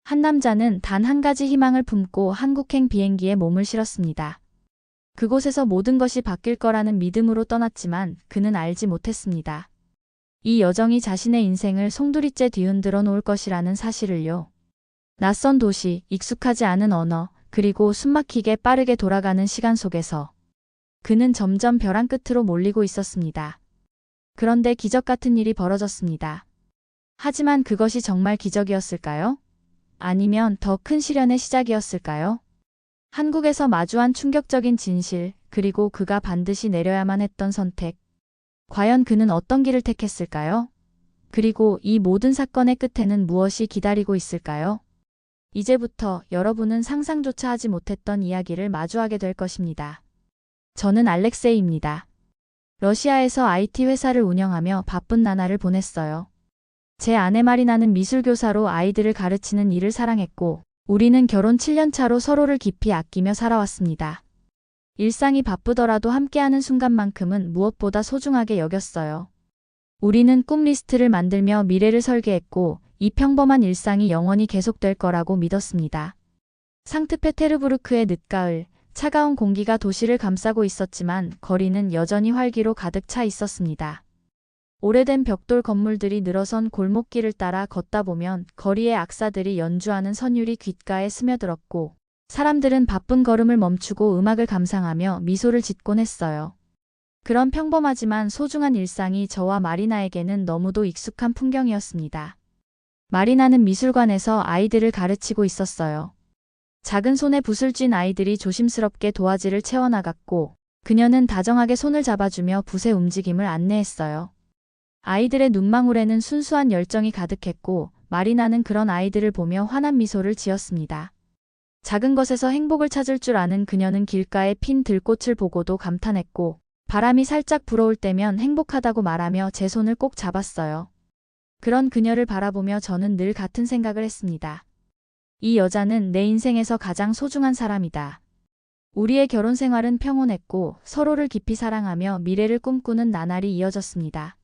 한 남자는 단 한 가지 희망을 품고 한국행 비행기에 몸을 실었습니다. 그곳에서 모든 것이 바뀔 거라는 믿음으로 떠났지만 그는 알지 못했습니다. 이 여정이 자신의 인생을 송두리째 뒤흔들어 놓을 것이라는 사실을요. 낯선 도시, 익숙하지 않은 언어, 그리고 숨막히게 빠르게 돌아가는 시간 속에서 그는 점점 벼랑 끝으로 몰리고 있었습니다. 그런데 기적 같은 일이 벌어졌습니다. 하지만 그것이 정말 기적이었을까요? 아니면 더 큰 시련의 시작이었을까요? 한국에서 마주한 충격적인 진실, 그리고 그가 반드시 내려야만 했던 선택. 과연 그는 어떤 길을 택했을까요? 그리고 이 모든 사건의 끝에는 무엇이 기다리고 있을까요? 이제부터 여러분은 상상조차 하지 못했던 이야기를 마주하게 될 것입니다. 저는 알렉세이입니다. 러시아에서 IT 회사를 운영하며 바쁜 나날을 보냈어요. 제 아내 마리나는 미술교사로 아이들을 가르치는 일을 사랑했고, 우리는 결혼 7년 차로 서로를 깊이 아끼며 살아왔습니다. 일상이 바쁘더라도 함께하는 순간만큼은 무엇보다 소중하게 여겼어요. 우리는 꿈 리스트를 만들며 미래를 설계했고, 이 평범한 일상이 영원히 계속될 거라고 믿었습니다. 상트페테르부르크의 늦가을, 차가운 공기가 도시를 감싸고 있었지만 거리는 여전히 활기로 가득 차 있었습니다. 오래된 벽돌 건물들이 늘어선 골목길을 따라 걷다 보면 거리의 악사들이 연주하는 선율이 귓가에 스며들었고, 사람들은 바쁜 걸음을 멈추고 음악을 감상하며 미소를 짓곤 했어요. 그런 평범하지만 소중한 일상이 저와 마리나에게는 너무도 익숙한 풍경이었습니다. 마리나는 미술관에서 아이들을 가르치고 있었어요. 작은 손에 붓을 쥔 아이들이 조심스럽게 도화지를 채워나갔고, 그녀는 다정하게 손을 잡아주며 붓의 움직임을 안내했어요. 아이들의 눈망울에는 순수한 열정이 가득했고, 마리나는 그런 아이들을 보며 환한 미소를 지었습니다. 작은 것에서 행복을 찾을 줄 아는 그녀는 길가에 핀 들꽃을 보고도 감탄했고, 바람이 살짝 불어올 때면 행복하다고 말하며 제 손을 꼭 잡았어요. 그런 그녀를 바라보며 저는 늘 같은 생각을 했습니다. 이 여자는 내 인생에서 가장 소중한 사람이다. 우리의 결혼 생활은 평온했고 서로를 깊이 사랑하며 미래를 꿈꾸는 나날이 이어졌습니다.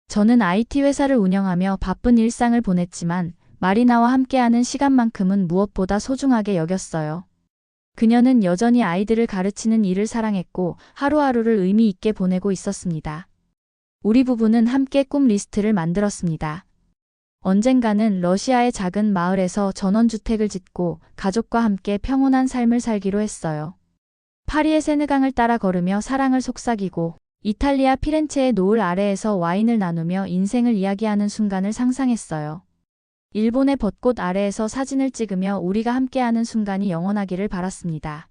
저는 IT 회사를 운영하며 바쁜 일상을 보냈지만 마리나와 함께하는 시간만큼은 무엇보다 소중하게 여겼어요. 그녀는 여전히 아이들을 가르치는 일을 사랑했고 하루하루를 의미 있게 보내고 있었습니다. 우리 부부는 함께 꿈 리스트를 만들었습니다. 언젠가는 러시아의 작은 마을에서 전원주택을 짓고 가족과 함께 평온한 삶을 살기로 했어요. 파리의 세느강을 따라 걸으며 사랑을 속삭이고 이탈리아 피렌체의 노을 아래에서 와인을 나누며 인생을 이야기하는 순간을 상상했어요. 일본의 벚꽃 아래에서 사진을 찍으며 우리가 함께하는 순간이 영원하기를 바랐습니다.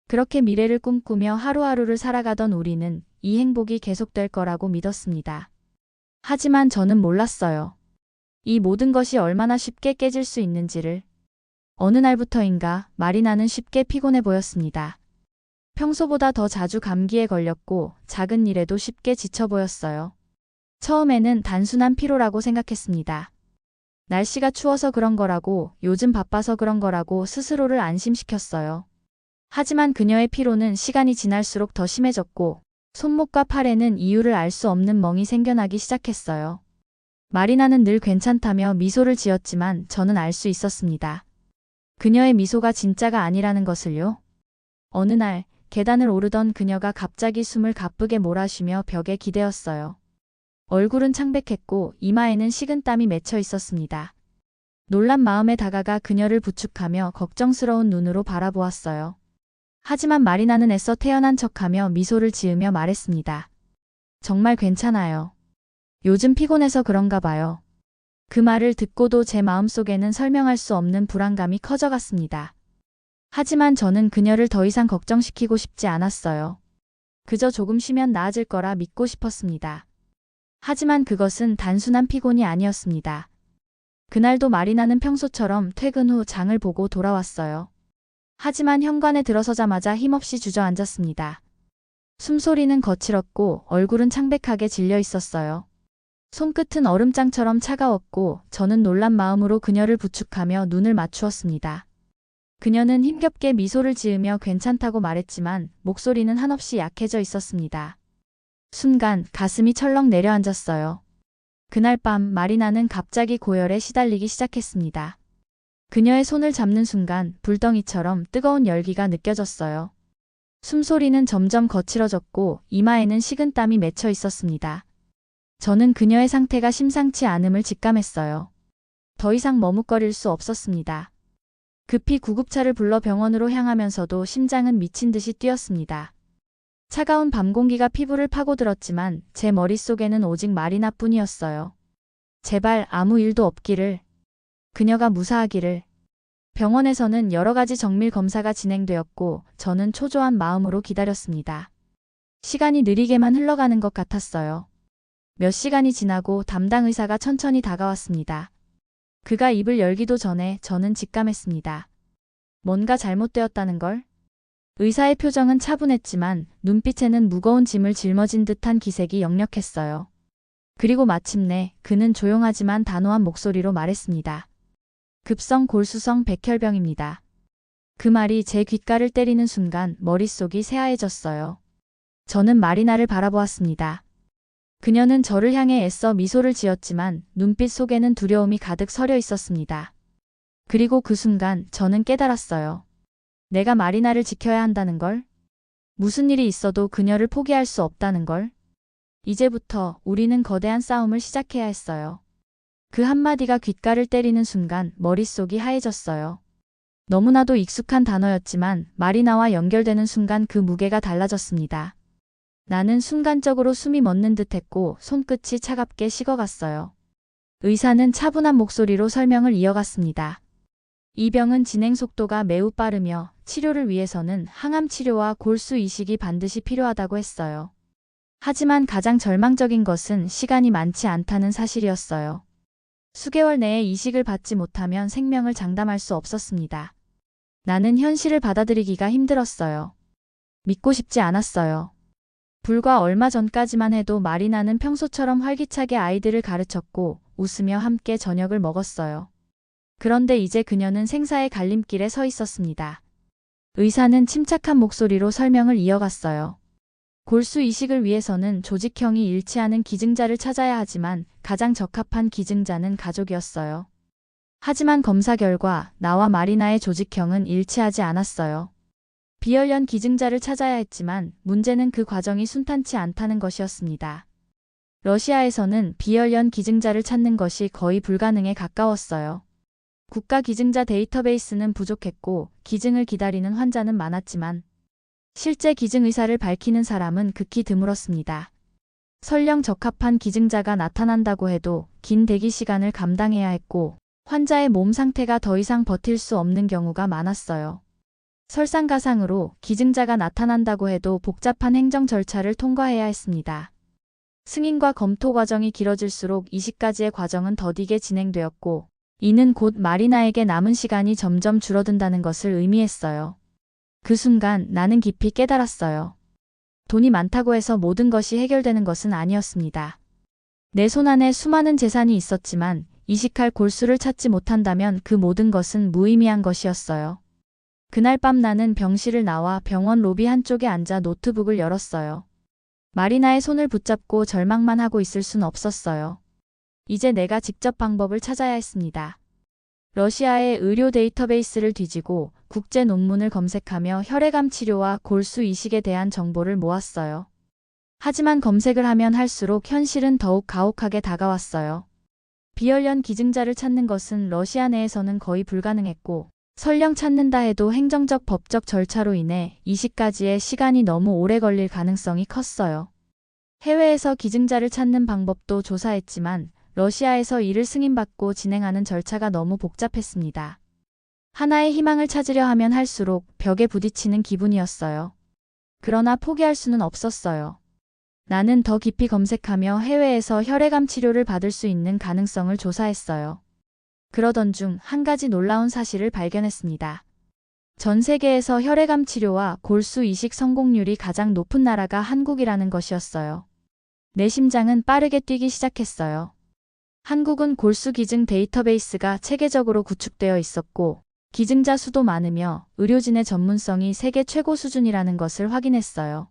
그렇게 미래를 꿈꾸며 하루하루를 살아가던 우리는 이 행복이 계속될 거라고 믿었습니다. 하지만 저는 몰랐어요. 이 모든 것이 얼마나 쉽게 깨질 수 있는지를. 어느 날부터인가 마리나는 쉽게 피곤해 보였습니다. 평소보다 더 자주 감기에 걸렸고 작은 일에도 쉽게 지쳐 보였어요. 처음에는 단순한 피로라고 생각했습니다. 날씨가 추워서 그런 거라고, 요즘 바빠서 그런 거라고 스스로를 안심시켰어요. 하지만 그녀의 피로는 시간이 지날수록 더 심해졌고 손목과 팔에는 이유를 알 수 없는 멍이 생겨나기 시작했어요. 마리나는 늘 괜찮다며 미소를 지었지만 저는 알 수 있었습니다. 그녀의 미소가 진짜가 아니라는 것을요. 어느 날 계단을 오르던 그녀가 갑자기 숨을 가쁘게 몰아쉬며 벽에 기대었어요. 얼굴은 창백했고 이마에는 식은땀이 맺혀 있었습니다. 놀란 마음에 다가가 그녀를 부축하며 걱정스러운 눈으로 바라보았어요. 하지만 마리나는 애써 태연한 척하며 미소를 지으며 말했습니다. 정말 괜찮아요. 요즘 피곤해서 그런가 봐요. 그 말을 듣고도 제 마음속에는 설명할 수 없는 불안감이 커져갔습니다. 하지만 저는 그녀를 더 이상 걱정시키고 싶지 않았어요. 그저 조금 쉬면 나아질 거라 믿고 싶었습니다. 하지만 그것은 단순한 피곤이 아니었습니다. 그날도 마리나는 평소처럼 퇴근 후 장을 보고 돌아왔어요. 하지만 현관에 들어서자마자 힘없이 주저앉았습니다. 숨소리는 거칠었고 얼굴은 창백하게 질려 있었어요. 손끝은 얼음장처럼 차가웠고 저는 놀란 마음으로 그녀를 부축하며 눈을 맞추었습니다. 그녀는 힘겹게 미소를 지으며 괜찮다고 말했지만 목소리는 한없이 약해져 있었습니다. 순간 가슴이 철렁 내려앉았어요. 그날 밤 마리나는 갑자기 고열에 시달리기 시작했습니다. 그녀의 손을 잡는 순간 불덩이처럼 뜨거운 열기가 느껴졌어요. 숨소리는 점점 거칠어졌고 이마에는 식은땀이 맺혀 있었습니다. 저는 그녀의 상태가 심상치 않음을 직감했어요. 더 이상 머뭇거릴 수 없었습니다. 급히 구급차를 불러 병원으로 향하면서도 심장은 미친 듯이 뛰었습니다. 차가운 밤 공기가 피부를 파고들었지만 제 머릿속에는 오직 마리나뿐이었어요. 제발 아무 일도 없기를. 그녀가 무사하기를. 병원에서는 여러 가지 정밀 검사가 진행되었고 저는 초조한 마음으로 기다렸습니다. 시간이 느리게만 흘러가는 것 같았어요. 몇 시간이 지나고 담당 의사가 천천히 다가왔습니다. 그가 입을 열기도 전에 저는 직감했습니다. 뭔가 잘못되었다는 걸? 의사의 표정은 차분했지만 눈빛에는 무거운 짐을 짊어진 듯한 기색이 역력했어요. 그리고 마침내 그는 조용하지만 단호한 목소리로 말했습니다. 급성 골수성 백혈병입니다. 그 말이 제 귓가를 때리는 순간 머릿속이 새하얘졌어요. 저는 마리나를 바라보았습니다. 그녀는 저를 향해 애써 미소를 지었지만 눈빛 속에는 두려움이 가득 서려 있었습니다. 그리고 그 순간 저는 깨달았어요. 내가 마리나를 지켜야 한다는 걸? 무슨 일이 있어도 그녀를 포기할 수 없다는 걸? 이제부터 우리는 거대한 싸움을 시작해야 했어요. 그 한마디가 귓가를 때리는 순간 머릿속이 하얘졌어요. 너무나도 익숙한 단어였지만 마리나와 연결되는 순간 그 무게가 달라졌습니다. 나는 순간적으로 숨이 멎는 듯했고 손끝이 차갑게 식어갔어요. 의사는 차분한 목소리로 설명을 이어갔습니다. 이 병은 진행 속도가 매우 빠르며 치료를 위해서는 항암 치료와 골수 이식이 반드시 필요하다고 했어요. 하지만 가장 절망적인 것은 시간이 많지 않다는 사실이었어요. 수개월 내에 이식을 받지 못하면 생명을 장담할 수 없었습니다. 나는 현실을 받아들이기가 힘들었어요. 믿고 싶지 않았어요. 불과 얼마 전까지만 해도 마리나는 평소처럼 활기차게 아이들을 가르쳤고 웃으며 함께 저녁을 먹었어요. 그런데 이제 그녀는 생사의 갈림길에 서 있었습니다. 의사는 침착한 목소리로 설명을 이어갔어요. 골수 이식을 위해서는 조직형이 일치하는 기증자를 찾아야 하지만 가장 적합한 기증자는 가족이었어요. 하지만 검사 결과 나와 마리나의 조직형은 일치하지 않았어요. 비혈련 기증자를 찾아야 했지만 문제는 그 과정이 순탄치 않다는 것이었습니다. 러시아에서는 비혈련 기증자를 찾는 것이 거의 불가능에 가까웠어요. 국가 기증자 데이터베이스는 부족했고 기증을 기다리는 환자는 많았지만 실제 기증 의사를 밝히는 사람은 극히 드물었습니다. 설령 적합한 기증자가 나타난다고 해도 긴 대기 시간을 감당해야 했고 환자의 몸 상태가 더 이상 버틸 수 없는 경우가 많았어요. 설상가상으로 기증자가 나타난다고 해도 복잡한 행정 절차를 통과해야 했습니다. 승인과 검토 과정이 길어질수록 이식까지의 과정은 더디게 진행되었고 이는 곧 마리나에게 남은 시간이 점점 줄어든다는 것을 의미했어요. 그 순간 나는 깊이 깨달았어요. 돈이 많다고 해서 모든 것이 해결되는 것은 아니었습니다. 내 손안에 수많은 재산이 있었지만 이식할 골수를 찾지 못한다면 그 모든 것은 무의미한 것이었어요. 그날 밤 나는 병실을 나와 병원 로비 한쪽에 앉아 노트북을 열었어요. 마리나의 손을 붙잡고 절망만 하고 있을 순 없었어요. 이제 내가 직접 방법을 찾아야 했습니다. 러시아의 의료 데이터베이스를 뒤지고 국제 논문을 검색하며 혈액암 치료와 골수 이식에 대한 정보를 모았어요. 하지만 검색을 하면 할수록 현실은 더욱 가혹하게 다가왔어요. 비혈련 기증자를 찾는 것은 러시아 내에서는 거의 불가능했고 설령 찾는다 해도 행정적 법적 절차로 인해 이식까지의 시간이 너무 오래 걸릴 가능성이 컸어요. 해외에서 기증자를 찾는 방법도 조사했지만 러시아에서 이를 승인받고 진행하는 절차가 너무 복잡했습니다. 하나의 희망을 찾으려 하면 할수록 벽에 부딪히는 기분이었어요. 그러나 포기할 수는 없었어요. 나는 더 깊이 검색하며 해외에서 혈액암 치료를 받을 수 있는 가능성을 조사했어요. 그러던 중 한 가지 놀라운 사실을 발견했습니다. 전 세계에서 혈액암 치료와 골수 이식 성공률이 가장 높은 나라가 한국이라는 것이었어요. 내 심장은 빠르게 뛰기 시작했어요. 한국은 골수 기증 데이터베이스가 체계적으로 구축되어 있었고 기증자 수도 많으며 의료진의 전문성이 세계 최고 수준이라는 것을 확인했어요.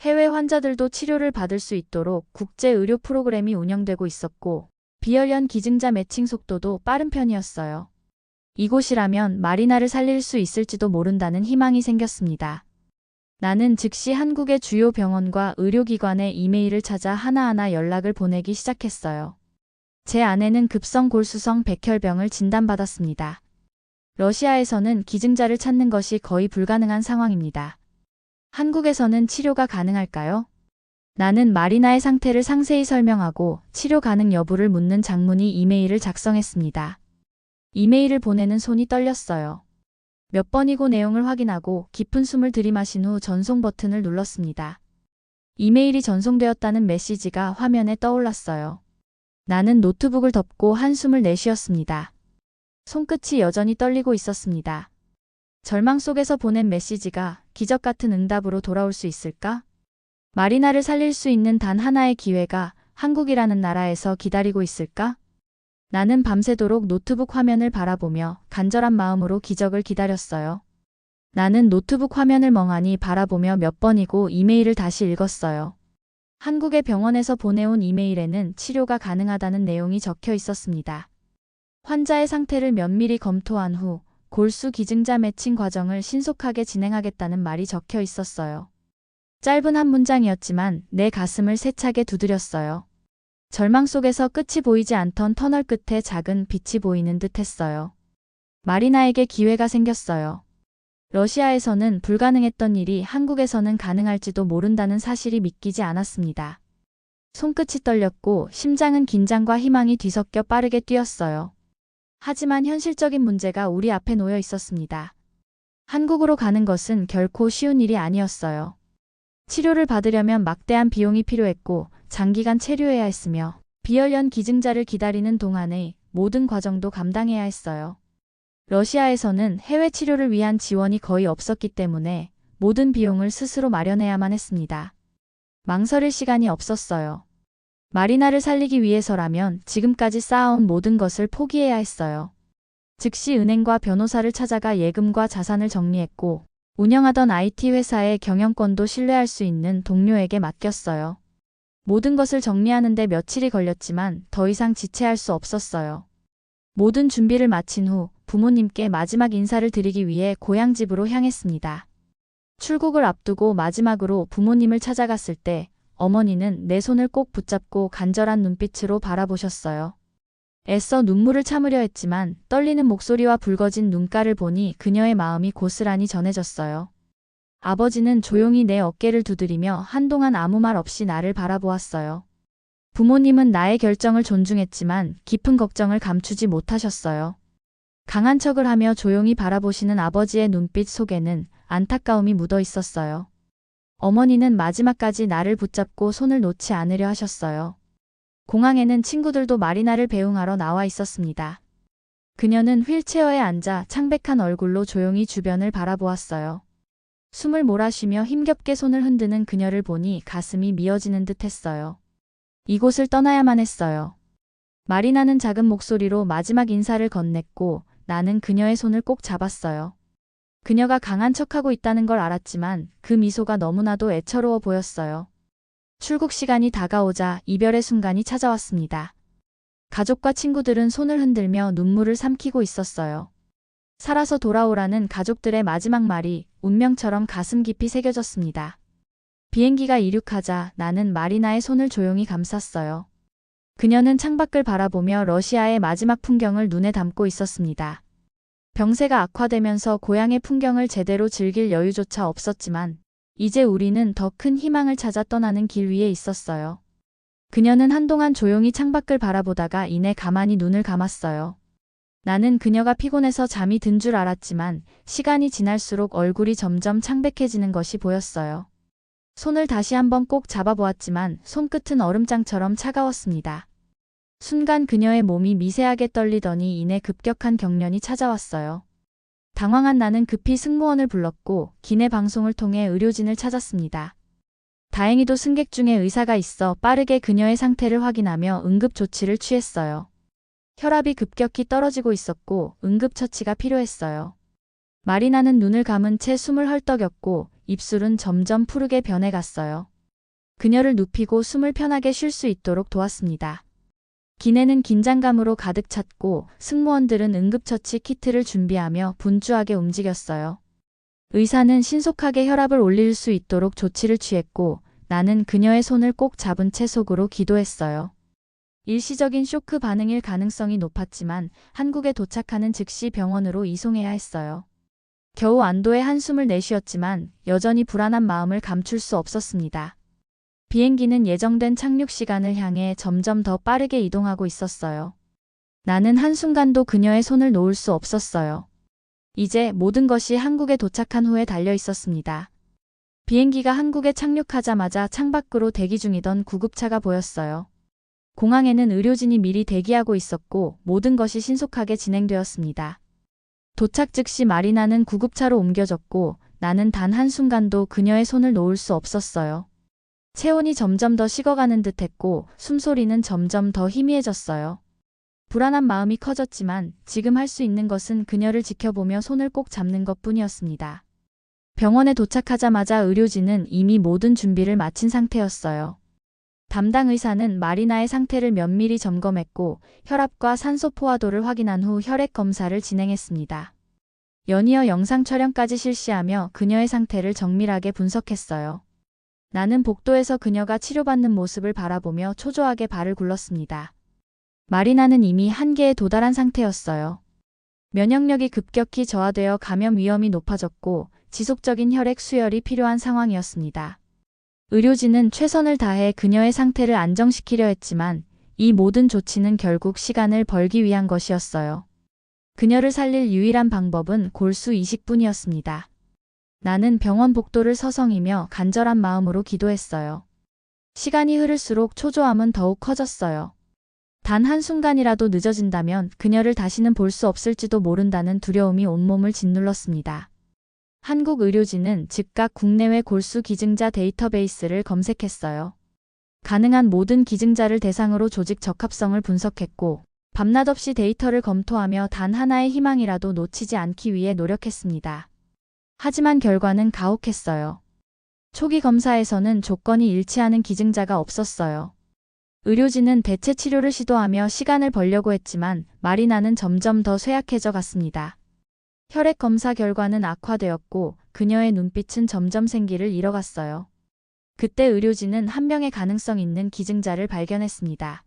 해외 환자들도 치료를 받을 수 있도록 국제 의료 프로그램이 운영되고 있었고 비혈련 기증자 매칭 속도도 빠른 편이었어요. 이곳이라면 마리나를 살릴 수 있을지도 모른다는 희망이 생겼습니다. 나는 즉시 한국의 주요 병원과 의료기관에 이메일을 찾아 하나하나 연락을 보내기 시작했어요. 제 아내는 급성 골수성 백혈병을 진단받았습니다. 러시아에서는 기증자를 찾는 것이 거의 불가능한 상황입니다. 한국에서는 치료가 가능할까요? 나는 마리나의 상태를 상세히 설명하고 치료 가능 여부를 묻는 장문의 이메일을 작성했습니다. 이메일을 보내는 손이 떨렸어요. 몇 번이고 내용을 확인하고 깊은 숨을 들이마신 후 전송 버튼을 눌렀습니다. 이메일이 전송되었다는 메시지가 화면에 떠올랐어요. 나는 노트북을 덮고 한숨을 내쉬었습니다. 손끝이 여전히 떨리고 있었습니다. 절망 속에서 보낸 메시지가 기적 같은 응답으로 돌아올 수 있을까? 마리나를 살릴 수 있는 단 하나의 기회가 한국이라는 나라에서 기다리고 있을까? 나는 밤새도록 노트북 화면을 바라보며 간절한 마음으로 기적을 기다렸어요. 나는 노트북 화면을 멍하니 바라보며 몇 번이고 이메일을 다시 읽었어요. 한국의 병원에서 보내온 이메일에는 치료가 가능하다는 내용이 적혀 있었습니다. 환자의 상태를 면밀히 검토한 후 골수 기증자 매칭 과정을 신속하게 진행하겠다는 말이 적혀 있었어요. 짧은 한 문장이었지만 내 가슴을 세차게 두드렸어요. 절망 속에서 끝이 보이지 않던 터널 끝에 작은 빛이 보이는 듯 했어요. 마리나에게 기회가 생겼어요. 러시아에서는 불가능했던 일이 한국에서는 가능할지도 모른다는 사실이 믿기지 않았습니다. 손끝이 떨렸고 심장은 긴장과 희망이 뒤섞여 빠르게 뛰었어요. 하지만 현실적인 문제가 우리 앞에 놓여 있었습니다. 한국으로 가는 것은 결코 쉬운 일이 아니었어요. 치료를 받으려면 막대한 비용이 필요했고 장기간 체류해야 했으며 비혈련 기증자를 기다리는 동안의 모든 과정도 감당해야 했어요. 러시아에서는 해외 치료를 위한 지원이 거의 없었기 때문에 모든 비용을 스스로 마련해야만 했습니다. 망설일 시간이 없었어요. 마리나를 살리기 위해서라면 지금까지 쌓아온 모든 것을 포기해야 했어요. 즉시 은행과 변호사를 찾아가 예금과 자산을 정리했고 운영하던 IT 회사의 경영권도 신뢰할 수 있는 동료에게 맡겼어요. 모든 것을 정리하는데 며칠이 걸렸지만 더 이상 지체할 수 없었어요. 모든 준비를 마친 후 부모님께 마지막 인사를 드리기 위해 고향집으로 향했습니다. 출국을 앞두고 마지막으로 부모님을 찾아갔을 때 어머니는 내 손을 꼭 붙잡고 간절한 눈빛으로 바라보셨어요. 애써 눈물을 참으려 했지만 떨리는 목소리와 붉어진 눈가를 보니 그녀의 마음이 고스란히 전해졌어요. 아버지는 조용히 내 어깨를 두드리며 한동안 아무 말 없이 나를 바라보았어요. 부모님은 나의 결정을 존중했지만 깊은 걱정을 감추지 못하셨어요. 강한 척을 하며 조용히 바라보시는 아버지의 눈빛 속에는 안타까움이 묻어 있었어요. 어머니는 마지막까지 나를 붙잡고 손을 놓지 않으려 하셨어요. 공항에는 친구들도 마리나를 배웅하러 나와 있었습니다. 그녀는 휠체어에 앉아 창백한 얼굴로 조용히 주변을 바라보았어요. 숨을 몰아쉬며 힘겹게 손을 흔드는 그녀를 보니 가슴이 미어지는 듯 했어요. 이곳을 떠나야만 했어요. 마리나는 작은 목소리로 마지막 인사를 건넸고 나는 그녀의 손을 꼭 잡았어요. 그녀가 강한 척하고 있다는 걸 알았지만 그 미소가 너무나도 애처로워 보였어요. 출국 시간이 다가오자 이별의 순간이 찾아왔습니다. 가족과 친구들은 손을 흔들며 눈물을 삼키고 있었어요. 살아서 돌아오라는 가족들의 마지막 말이 운명처럼 가슴 깊이 새겨졌습니다. 비행기가 이륙하자 나는 마리나의 손을 조용히 감쌌어요. 그녀는 창밖을 바라보며 러시아의 마지막 풍경을 눈에 담고 있었습니다. 병세가 악화되면서 고향의 풍경을 제대로 즐길 여유조차 없었지만 이제 우리는 더 큰 희망을 찾아 떠나는 길 위에 있었어요. 그녀는 한동안 조용히 창밖을 바라보다가 이내 가만히 눈을 감았어요. 나는 그녀가 피곤해서 잠이 든 줄 알았지만 시간이 지날수록 얼굴이 점점 창백해지는 것이 보였어요. 손을 다시 한번 꼭 잡아보았지만 손끝은 얼음장처럼 차가웠습니다. 순간 그녀의 몸이 미세하게 떨리더니 이내 급격한 경련이 찾아왔어요. 당황한 나는 급히 승무원을 불렀고 기내 방송을 통해 의료진을 찾았습니다. 다행히도 승객 중에 의사가 있어 빠르게 그녀의 상태를 확인하며 응급조치를 취했어요. 혈압이 급격히 떨어지고 있었고 응급처치가 필요했어요. 마리나는 눈을 감은 채 숨을 헐떡였고 입술은 점점 푸르게 변해갔어요. 그녀를 눕히고 숨을 편하게 쉴 수 있도록 도왔습니다. 기내는 긴장감으로 가득 찼고 승무원들은 응급처치 키트를 준비하며 분주하게 움직였어요. 의사는 신속하게 혈압을 올릴 수 있도록 조치를 취했고 나는 그녀의 손을 꼭 잡은 채 속으로 기도했어요. 일시적인 쇼크 반응일 가능성이 높았지만 한국에 도착하는 즉시 병원으로 이송해야 했어요. 겨우 안도의 한숨을 내쉬었지만 여전히 불안한 마음을 감출 수 없었습니다. 비행기는 예정된 착륙 시간을 향해 점점 더 빠르게 이동하고 있었어요. 나는 한순간도 그녀의 손을 놓을 수 없었어요. 이제 모든 것이 한국에 도착한 후에 달려 있었습니다. 비행기가 한국에 착륙하자마자 창밖으로 대기 중이던 구급차가 보였어요. 공항에는 의료진이 미리 대기하고 있었고 모든 것이 신속하게 진행되었습니다. 도착 즉시 마리나는 구급차로 옮겨졌고 나는 단 한순간도 그녀의 손을 놓을 수 없었어요. 체온이 점점 더 식어가는 듯했고 숨소리는 점점 더 희미해졌어요. 불안한 마음이 커졌지만 지금 할 수 있는 것은 그녀를 지켜보며 손을 꼭 잡는 것뿐이었습니다. 병원에 도착하자마자 의료진은 이미 모든 준비를 마친 상태였어요. 담당 의사는 마리나의 상태를 면밀히 점검했고 혈압과 산소 포화도를 확인한 후 혈액 검사를 진행했습니다. 연이어 영상 촬영까지 실시하며 그녀의 상태를 정밀하게 분석했어요. 나는 복도에서 그녀가 치료받는 모습을 바라보며 초조하게 발을 굴렀습니다. 마리나는 이미 한계에 도달한 상태였어요. 면역력이 급격히 저하되어 감염 위험이 높아졌고 지속적인 혈액 수혈이 필요한 상황이었습니다. 의료진은 최선을 다해 그녀의 상태를 안정시키려 했지만 이 모든 조치는 결국 시간을 벌기 위한 것이었어요. 그녀를 살릴 유일한 방법은 골수 이식뿐이었습니다. 나는 병원 복도를 서성이며 간절한 마음으로 기도했어요. 시간이 흐를수록 초조함은 더욱 커졌어요. 단 한순간이라도 늦어진다면 그녀를 다시는 볼 수 없을지도 모른다는 두려움이 온몸을 짓눌렀습니다. 한국 의료진은 즉각 국내외 골수 기증자 데이터베이스를 검색했어요. 가능한 모든 기증자를 대상으로 조직 적합성을 분석했고 밤낮 없이 데이터를 검토하며 단 하나의 희망이라도 놓치지 않기 위해 노력했습니다. 하지만 결과는 가혹했어요. 초기 검사에서는 조건이 일치하는 기증자가 없었어요. 의료진은 대체 치료를 시도하며 시간을 벌려고 했지만 마리나는 점점 더 쇠약해져 갔습니다. 혈액 검사 결과는 악화되었고 그녀의 눈빛은 점점 생기를 잃어갔어요. 그때 의료진은 한 명의 가능성 있는 기증자를 발견했습니다.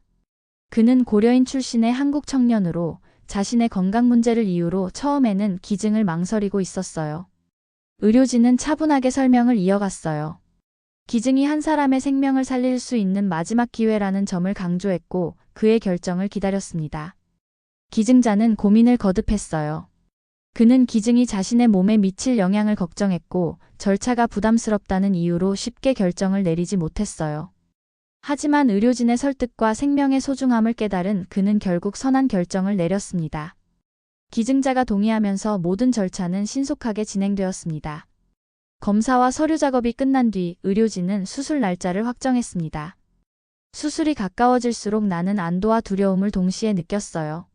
그는 고려인 출신의 한국 청년으로 자신의 건강 문제를 이유로 처음에는 기증을 망설이고 있었어요. 의료진은 차분하게 설명을 이어갔어요. 기증이 한 사람의 생명을 살릴 수 있는 마지막 기회라는 점을 강조했고 그의 결정을 기다렸습니다. 기증자는 고민을 거듭했어요. 그는 기증이 자신의 몸에 미칠 영향을 걱정했고 절차가 부담스럽다는 이유로 쉽게 결정을 내리지 못했어요. 하지만 의료진의 설득과 생명의 소중함을 깨달은 그는 결국 선한 결정을 내렸습니다. 기증자가 동의하면서 모든 절차는 신속하게 진행되었습니다. 검사와 서류 작업이 끝난 뒤 의료진은 수술 날짜를 확정했습니다. 수술이 가까워질수록 나는 안도와 두려움을 동시에 느꼈어요.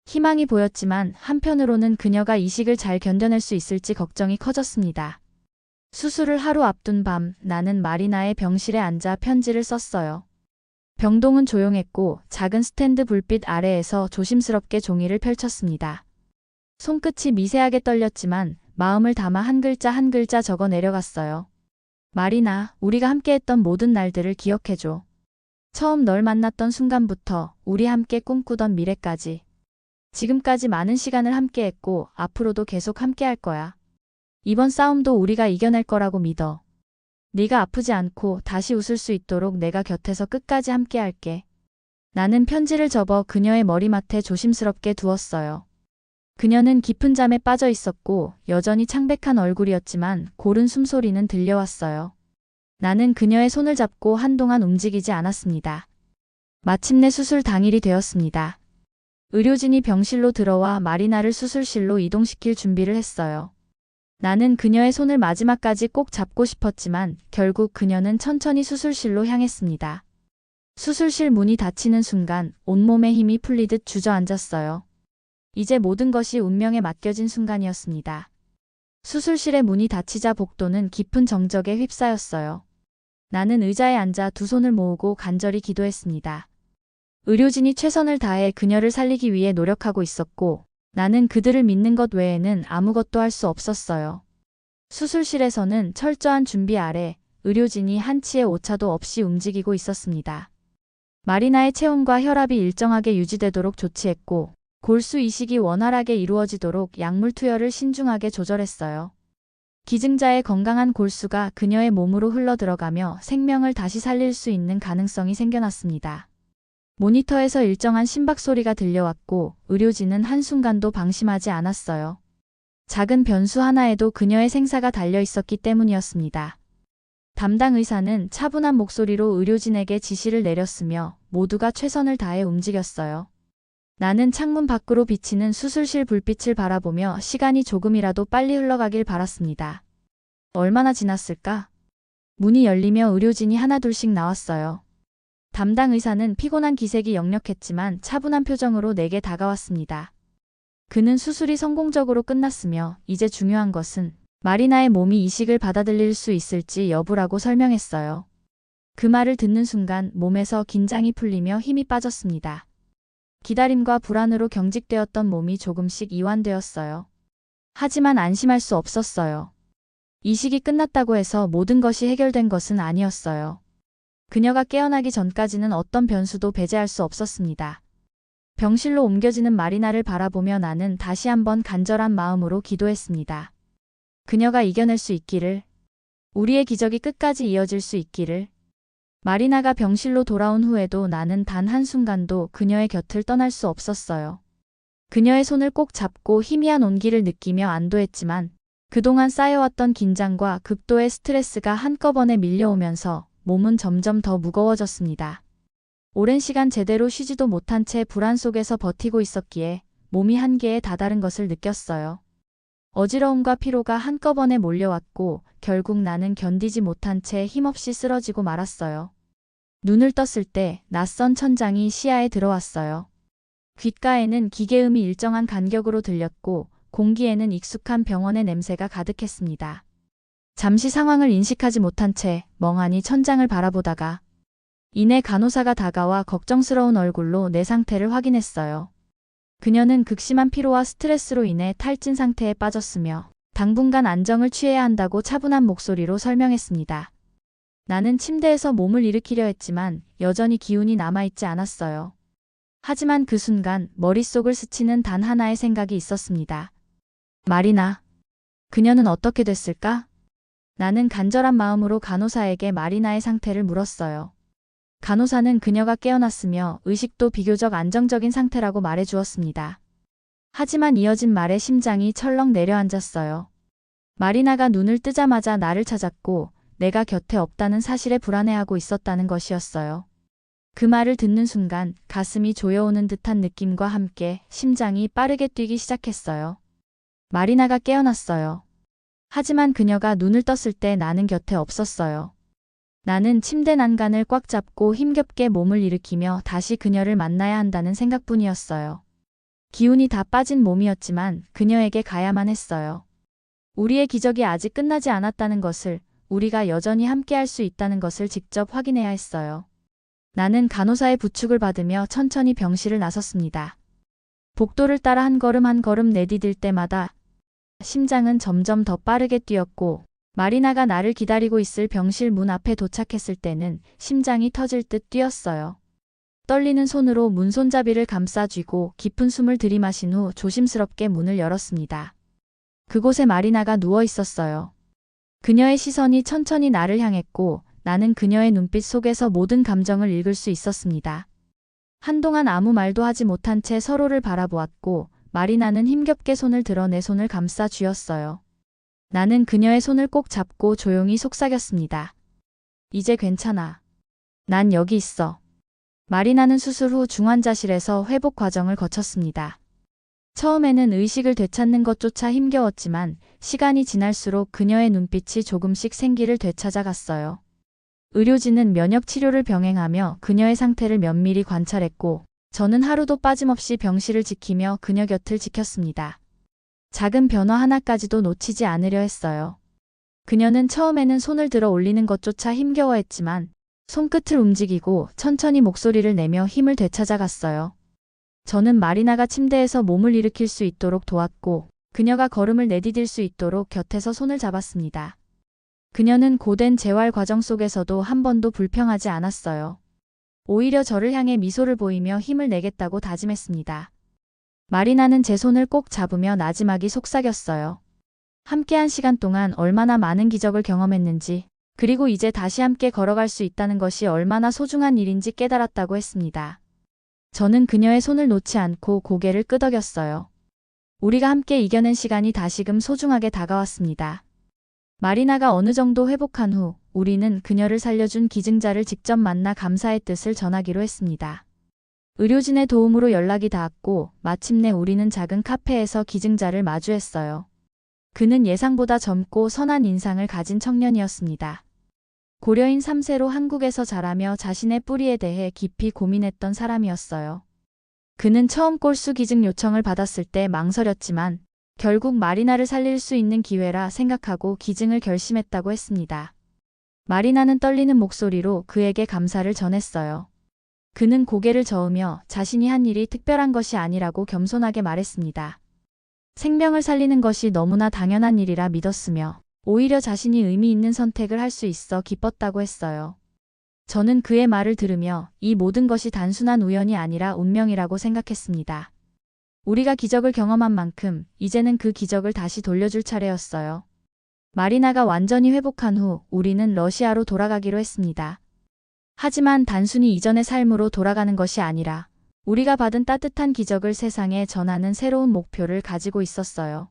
희망이 보였지만 한편으로는 그녀가 이식을 잘 견뎌낼 수 있을지 걱정이 커졌습니다. 수술을 하루 앞둔 밤 나는 마리나의 병실에 앉아 편지를 썼어요. 병동은 조용했고 작은 스탠드 불빛 아래에서 조심스럽게 종이를 펼쳤습니다. 손끝이 미세하게 떨렸지만 마음을 담아 한 글자 한 글자 적어 내려갔어요. 마리나, 우리가 함께했던 모든 날들을 기억해줘. 처음 널 만났던 순간부터 우리 함께 꿈꾸던 미래까지. 지금까지 많은 시간을 함께했고 앞으로도 계속 함께할 거야. 이번 싸움도 우리가 이겨낼 거라고 믿어. 네가 아프지 않고 다시 웃을 수 있도록 내가 곁에서 끝까지 함께할게. 나는 편지를 접어 그녀의 머리맡에 조심스럽게 두었어요. 그녀는 깊은 잠에 빠져 있었고 여전히 창백한 얼굴이었지만 고른 숨소리는 들려왔어요. 나는 그녀의 손을 잡고 한동안 움직이지 않았습니다. 마침내 수술 당일이 되었습니다. 의료진이 병실로 들어와 마리나를 수술실로 이동시킬 준비를 했어요. 나는 그녀의 손을 마지막까지 꼭 잡고 싶었지만 결국 그녀는 천천히 수술실로 향했습니다. 수술실 문이 닫히는 순간 온몸에 힘이 풀리듯 주저앉았어요. 이제 모든 것이 운명에 맡겨진 순간이었습니다. 수술실의 문이 닫히자 복도는 깊은 정적에 휩싸였어요. 나는 의자에 앉아 두 손을 모으고 간절히 기도했습니다. 의료진이 최선을 다해 그녀를 살리기 위해 노력하고 있었고 나는 그들을 믿는 것 외에는 아무것도 할 수 없었어요. 수술실에서는 철저한 준비 아래 의료진이 한치의 오차도 없이 움직이고 있었습니다. 마리나의 체온과 혈압이 일정하게 유지되도록 조치했고 골수 이식이 원활하게 이루어지도록 약물 투여를 신중하게 조절했어요. 기증자의 건강한 골수가 그녀의 몸으로 흘러들어가며 생명을 다시 살릴 수 있는 가능성이 생겨났습니다. 모니터에서 일정한 심박 소리가 들려왔고 의료진은 한순간도 방심하지 않았어요. 작은 변수 하나에도 그녀의 생사가 달려 있었기 때문이었습니다. 담당 의사는 차분한 목소리로 의료진에게 지시를 내렸으며 모두가 최선을 다해 움직였어요. 나는 창문 밖으로 비치는 수술실 불빛을 바라보며 시간이 조금이라도 빨리 흘러가길 바랐습니다. 얼마나 지났을까? 문이 열리며 의료진이 하나둘씩 나왔어요. 담당 의사는 피곤한 기색이 역력했지만 차분한 표정으로 내게 다가왔습니다. 그는 수술이 성공적으로 끝났으며 이제 중요한 것은 마리나의 몸이 이식을 받아들일 수 있을지 여부라고 설명했어요. 그 말을 듣는 순간 몸에서 긴장이 풀리며 힘이 빠졌습니다. 기다림과 불안으로 경직되었던 몸이 조금씩 이완되었어요. 하지만 안심할 수 없었어요. 이식이 끝났다고 해서 모든 것이 해결된 것은 아니었어요. 그녀가 깨어나기 전까지는 어떤 변수도 배제할 수 없었습니다. 병실로 옮겨지는 마리나를 바라보며 나는 다시 한번 간절한 마음으로 기도했습니다. 그녀가 이겨낼 수 있기를, 우리의 기적이 끝까지 이어질 수 있기를. 마리나가 병실로 돌아온 후에도 나는 단 한순간도 그녀의 곁을 떠날 수 없었어요. 그녀의 손을 꼭 잡고 희미한 온기를 느끼며 안도했지만 그동안 쌓여왔던 긴장과 극도의 스트레스가 한꺼번에 밀려오면서 몸은 점점 더 무거워졌습니다. 오랜 시간 제대로 쉬지도 못한 채 불안 속에서 버티고 있었기에 몸이 한계에 다다른 것을 느꼈어요. 어지러움과 피로가 한꺼번에 몰려왔고 결국 나는 견디지 못한 채 힘없이 쓰러지고 말았어요. 눈을 떴을 때 낯선 천장이 시야에 들어왔어요. 귓가에는 기계음이 일정한 간격으로 들렸고 공기에는 익숙한 병원의 냄새가 가득했습니다. 잠시 상황을 인식하지 못한 채 멍하니 천장을 바라보다가 이내 간호사가 다가와 걱정스러운 얼굴로 내 상태를 확인했어요. 그녀는 극심한 피로와 스트레스로 인해 탈진 상태에 빠졌으며 당분간 안정을 취해야 한다고 차분한 목소리로 설명했습니다. 나는 침대에서 몸을 일으키려 했지만 여전히 기운이 남아있지 않았어요. 하지만 그 순간 머릿속을 스치는 단 하나의 생각이 있었습니다. 마리나. 그녀는 어떻게 됐을까? 나는 간절한 마음으로 간호사에게 마리나의 상태를 물었어요. 간호사는 그녀가 깨어났으며 의식도 비교적 안정적인 상태라고 말해주었습니다. 하지만 이어진 말에 심장이 철렁 내려앉았어요. 마리나가 눈을 뜨자마자 나를 찾았고 내가 곁에 없다는 사실에 불안해하고 있었다는 것이었어요. 그 말을 듣는 순간 가슴이 조여오는 듯한 느낌과 함께 심장이 빠르게 뛰기 시작했어요. 마리나가 깨어났어요. 하지만 그녀가 눈을 떴을 때 나는 곁에 없었어요. 나는 침대 난간을 꽉 잡고 힘겹게 몸을 일으키며 다시 그녀를 만나야 한다는 생각뿐이었어요. 기운이 다 빠진 몸이었지만 그녀에게 가야만 했어요. 우리의 기적이 아직 끝나지 않았다는 것을, 우리가 여전히 함께할 수 있다는 것을 직접 확인해야 했어요. 나는 간호사의 부축을 받으며 천천히 병실을 나섰습니다. 복도를 따라 한 걸음 한 걸음 내디딜 때마다 심장은 점점 더 빠르게 뛰었고 마리나가 나를 기다리고 있을 병실 문 앞에 도착했을 때는 심장이 터질 듯 뛰었어요. 떨리는 손으로 문 손잡이를 감싸 쥐고 깊은 숨을 들이마신 후 조심스럽게 문을 열었습니다. 그곳에 마리나가 누워 있었어요. 그녀의 시선이 천천히 나를 향했고 나는 그녀의 눈빛 속에서 모든 감정을 읽을 수 있었습니다. 한동안 아무 말도 하지 못한 채 서로를 바라보았고 마리나는 힘겹게 손을 들어 내 손을 감싸 쥐었어요. 나는 그녀의 손을 꼭 잡고 조용히 속삭였습니다. 이제 괜찮아. 난 여기 있어. 마리나는 수술 후 중환자실에서 회복 과정을 거쳤습니다. 처음에는 의식을 되찾는 것조차 힘겨웠지만 시간이 지날수록 그녀의 눈빛이 조금씩 생기를 되찾아갔어요. 의료진은 면역 치료를 병행하며 그녀의 상태를 면밀히 관찰했고 저는 하루도 빠짐없이 병실을 지키며 그녀 곁을 지켰습니다. 작은 변화 하나까지도 놓치지 않으려 했어요. 그녀는 처음에는 손을 들어 올리는 것조차 힘겨워했지만 손끝을 움직이고 천천히 목소리를 내며 힘을 되찾아갔어요. 저는 마리나가 침대에서 몸을 일으킬 수 있도록 도왔고 그녀가 걸음을 내디딜 수 있도록 곁에서 손을 잡았습니다. 그녀는 고된 재활 과정 속에서도 한 번도 불평하지 않았어요. 오히려 저를 향해 미소를 보이며 힘을 내겠다고 다짐했습니다. 마리나는 제 손을 꼭 잡으며 나지막이 속삭였어요. 함께한 시간 동안 얼마나 많은 기적을 경험했는지, 그리고 이제 다시 함께 걸어갈 수 있다는 것이 얼마나 소중한 일인지 깨달았다고 했습니다. 저는 그녀의 손을 놓지 않고 고개를 끄덕였어요. 우리가 함께 이겨낸 시간이 다시금 소중하게 다가왔습니다. 마리나가 어느 정도 회복한 후 우리는 그녀를 살려준 기증자를 직접 만나 감사의 뜻을 전하기로 했습니다. 의료진의 도움으로 연락이 닿았고 마침내 우리는 작은 카페에서 기증자를 마주했어요. 그는 예상보다 젊고 선한 인상을 가진 청년이었습니다. 고려인 3세로 한국에서 자라며 자신의 뿌리에 대해 깊이 고민했던 사람이었어요. 그는 처음 골수 기증 요청을 받았을 때 망설였지만 결국 마리나를 살릴 수 있는 기회라 생각하고 기증을 결심했다고 했습니다. 마리나는 떨리는 목소리로 그에게 감사를 전했어요. 그는 고개를 저으며 자신이 한 일이 특별한 것이 아니라고 겸손하게 말했습니다. 생명을 살리는 것이 너무나 당연한 일이라 믿었으며 오히려 자신이 의미 있는 선택을 할 수 있어 기뻤다고 했어요. 저는 그의 말을 들으며 이 모든 것이 단순한 우연이 아니라 운명이라고 생각했습니다. 우리가 기적을 경험한 만큼 이제는 그 기적을 다시 돌려줄 차례였어요. 마리나가 완전히 회복한 후 우리는 러시아로 돌아가기로 했습니다. 하지만 단순히 이전의 삶으로 돌아가는 것이 아니라 우리가 받은 따뜻한 기적을 세상에 전하는 새로운 목표를 가지고 있었어요.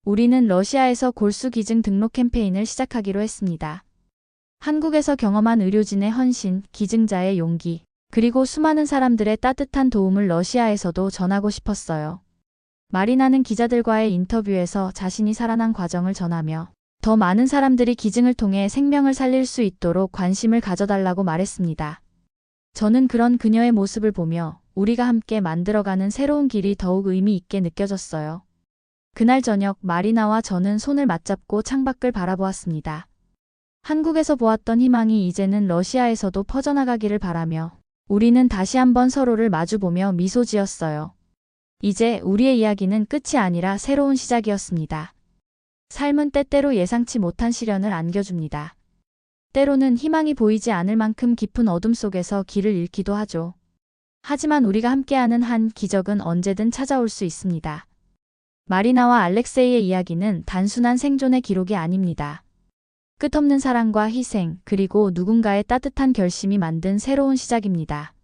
우리는 러시아에서 골수 기증 등록 캠페인을 시작하기로 했습니다. 한국에서 경험한 의료진의 헌신, 기증자의 용기, 그리고 수많은 사람들의 따뜻한 도움을 러시아에서도 전하고 싶었어요. 마리나는 기자들과의 인터뷰에서 자신이 살아난 과정을 전하며 더 많은 사람들이 기증을 통해 생명을 살릴 수 있도록 관심을 가져달라고 말했습니다. 저는 그런 그녀의 모습을 보며 우리가 함께 만들어가는 새로운 길이 더욱 의미 있게 느껴졌어요. 그날 저녁 마리나와 저는 손을 맞잡고 창밖을 바라보았습니다. 한국에서 보았던 희망이 이제는 러시아에서도 퍼져나가기를 바라며 우리는 다시 한번 서로를 마주보며 미소 지었어요. 이제 우리의 이야기는 끝이 아니라 새로운 시작이었습니다. 삶은 때때로 예상치 못한 시련을 안겨줍니다. 때로는 희망이 보이지 않을 만큼 깊은 어둠 속에서 길을 잃기도 하죠. 하지만 우리가 함께하는 한 기적은 언제든 찾아올 수 있습니다. 마리나와 알렉세이의 이야기는 단순한 생존의 기록이 아닙니다. 끝없는 사랑과 희생, 그리고 누군가의 따뜻한 결심이 만든 새로운 시작입니다.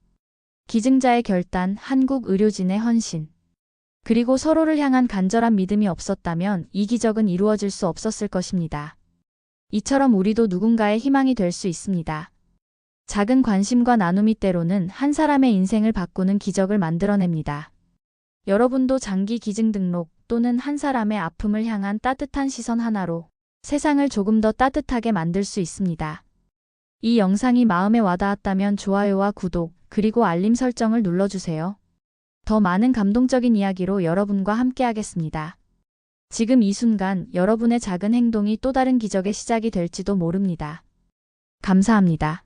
기증자의 결단, 한국 의료진의 헌신, 그리고 서로를 향한 간절한 믿음이 없었다면 이 기적은 이루어질 수 없었을 것입니다. 이처럼 우리도 누군가의 희망이 될 수 있습니다. 작은 관심과 나눔이 때로는 한 사람의 인생을 바꾸는 기적을 만들어냅니다. 여러분도 장기 기증 등록 또는 한 사람의 아픔을 향한 따뜻한 시선 하나로 세상을 조금 더 따뜻하게 만들 수 있습니다. 이 영상이 마음에 와닿았다면 좋아요와 구독, 그리고 알림 설정을 눌러주세요. 더 많은 감동적인 이야기로 여러분과 함께하겠습니다. 지금 이 순간 여러분의 작은 행동이 또 다른 기적의 시작이 될지도 모릅니다. 감사합니다.